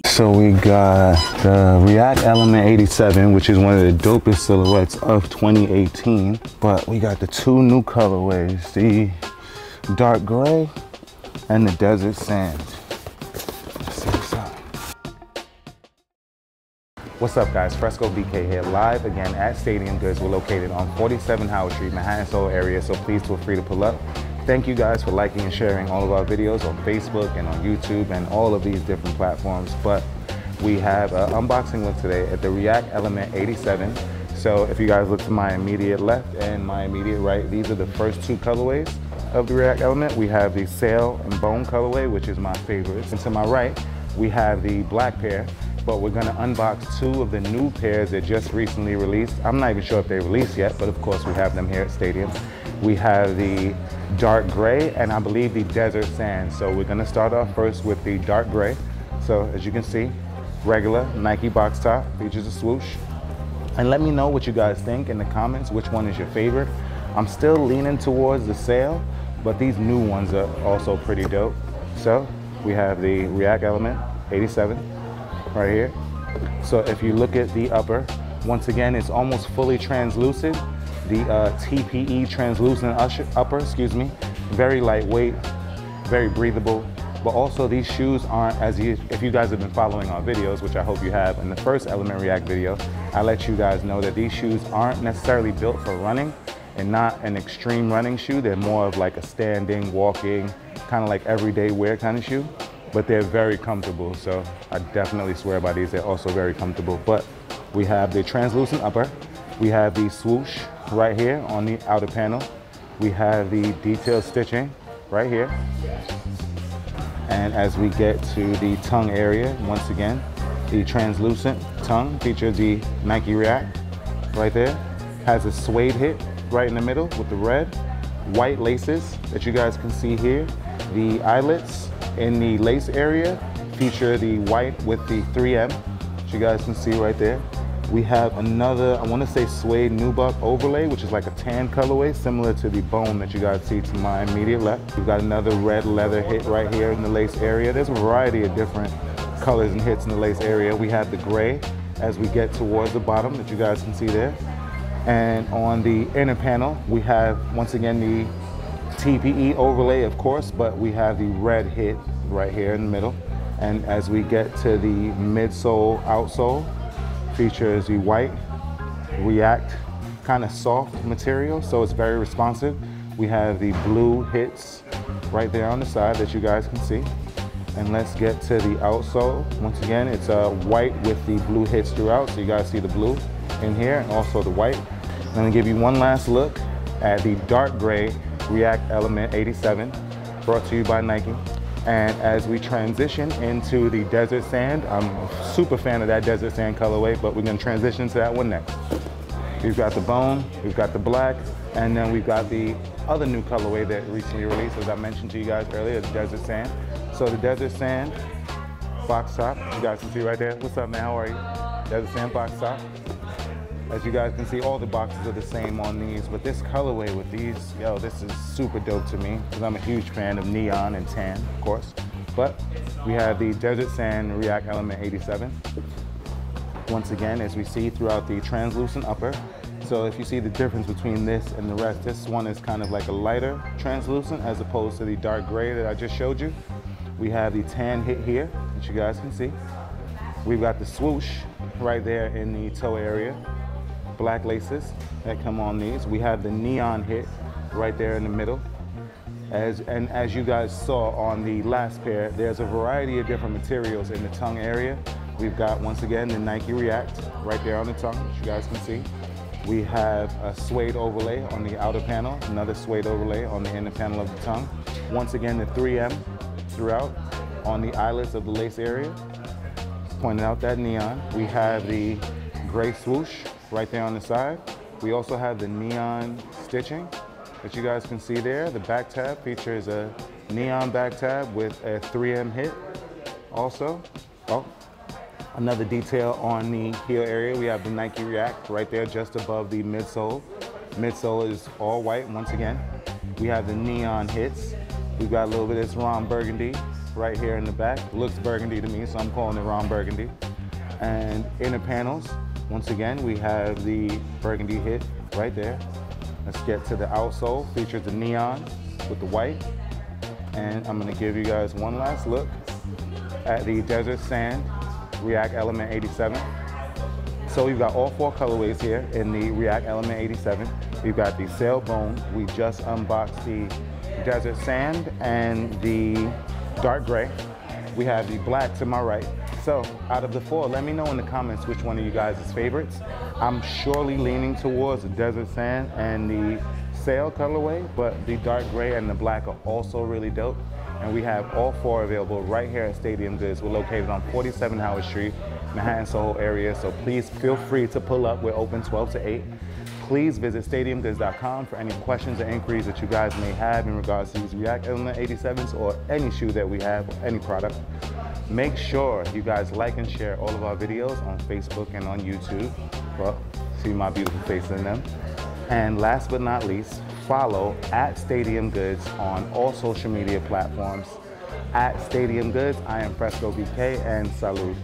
So we got the React Element 87, which is one of the dopest silhouettes of 2018. But we got the two new colorways, the dark gray and the desert sand. Let's see what's up. What's up guys, Fresco BK here, live again at Stadium Goods. We're located on 47 Howard Street, Manhattan Soho area, so please feel free to pull up. Thank you guys for liking and sharing all of our videos on Facebook and on YouTube and all of these different platforms. But we have an unboxing look today at the React Element 87. So if you guys look to my immediate left and my immediate right, these are the first two colorways of the React Element. We have the sail and bone colorway, which is my favorite. And to my right, we have the black pair, but we're gonna unbox two of the new pairs that just recently released. I'm not even sure if they released yet, but of course we have them here at Stadium. We have the dark gray and I believe the desert sand. So we're gonna start off first with the dark gray. So as you can see, regular Nike box top, features a swoosh. And let me know what you guys think in the comments, which one is your favorite. I'm still leaning towards the sail, but these new ones are also pretty dope. So we have the React Element 87 right here. So if you look at the upper, once again, it's almost fully translucent. The TPE translucent upper, very lightweight, very breathable. But also these shoes aren't, if you guys have been following our videos, which I hope you have, in the first Element React video, I let you guys know that these shoes aren't necessarily built for running and not an extreme running shoe. They're more of like a standing, walking, kind of like everyday wear kind of shoe. But they're very comfortable, so I definitely swear by these. They're also very comfortable. But we have the translucent upper. We have the swoosh right here on the outer panel. We have the detailed stitching right here. And as we get to the tongue area, once again, the translucent tongue features the Nike React right there. Has a suede hit right in the middle with the red. White laces that you guys can see here. The eyelets in the lace area feature the white with the 3M, which you guys can see right there. We have another, I want to say suede nubuck overlay, which is like a tan colorway, similar to the bone that you guys see to my immediate left. We've got another red leather hit right here in the lace area. There's a variety of different colors and hits in the lace area. We have the gray as we get towards the bottom that you guys can see there. And on the inner panel, we have, once again, the TPE overlay, of course, but we have the red hit right here in the middle. And as we get to the midsole, outsole, features the white React kind of soft material, so it's very responsive. We have the blue hits right there on the side that you guys can see. And let's get to the outsole. Once again, it's white with the blue hits throughout, so you guys see the blue in here and also the white. I'm gonna give you one last look at the dark gray React Element 87, brought to you by Nike. And as we transition into the desert sand, I'm a super fan of that desert sand colorway, but we're gonna transition to that one next. We've got the bone, we've got the black, and then we've got the other new colorway that recently released, as I mentioned to you guys earlier, the desert sand. So the desert sand box top, you guys can see right there. What's up, man, how are you? Desert sand box top. As you guys can see, all the boxes are the same on these, but this colorway with these, yo, this is super dope to me, because I'm a huge fan of neon and tan, of course. But we have the Desert Sand React Element 87. Once again, as we see throughout the translucent upper. So if you see the difference between this and the rest, this one is kind of like a lighter translucent as opposed to the dark gray that I just showed you. We have the tan hit here, that you guys can see. We've got the swoosh right there in the toe area. Black laces that come on these. We have the neon hit right there in the middle. As you guys saw on the last pair, there's a variety of different materials in the tongue area. We've got, once again, the Nike React right there on the tongue, which you guys can see. We have a suede overlay on the outer panel, another suede overlay on the inner panel of the tongue. Once again, the 3M throughout on the eyelets of the lace area. Pointing out that neon. We have the gray swoosh right there on the side. We also have the neon stitching that you guys can see there. The back tab features a neon back tab with a 3M hit also. Oh, another detail on the heel area, we have the Nike React right there just above the midsole. Midsole is all white once again. We have the neon hits. We've got a little bit of this Ron Burgundy right here in the back. Looks burgundy to me, so I'm calling it Ron Burgundy. And inner panels, once again, we have the burgundy hit right there. Let's get to the outsole. Features the neon with the white. And I'm gonna give you guys one last look at the Desert Sand React Element 87. So we've got all 4 colorways here in the React Element 87. We've got the Sailbone. We just unboxed the Desert Sand and the dark gray. We have the black to my right. So out of the 4, let me know in the comments which one of you guys is favorites. I'm surely leaning towards the Desert Sand and the Sail colorway, but the dark gray and the black are also really dope. And we have all 4 available right here at Stadium Goods. We're located on 47 Howard Street, Manhattan, Soho area. So please feel free to pull up. We're open 12 to 8. Please visit stadiumgoods.com for any questions or inquiries that you guys may have in regards to these React Element 87s or any shoe that we have, or any product. Make sure you guys like and share all of our videos on Facebook and on YouTube. Well, see my beautiful face in them. And last but not least, follow at Stadium Goods on all social media platforms. At Stadium Goods, I am Fresco BK, and salud.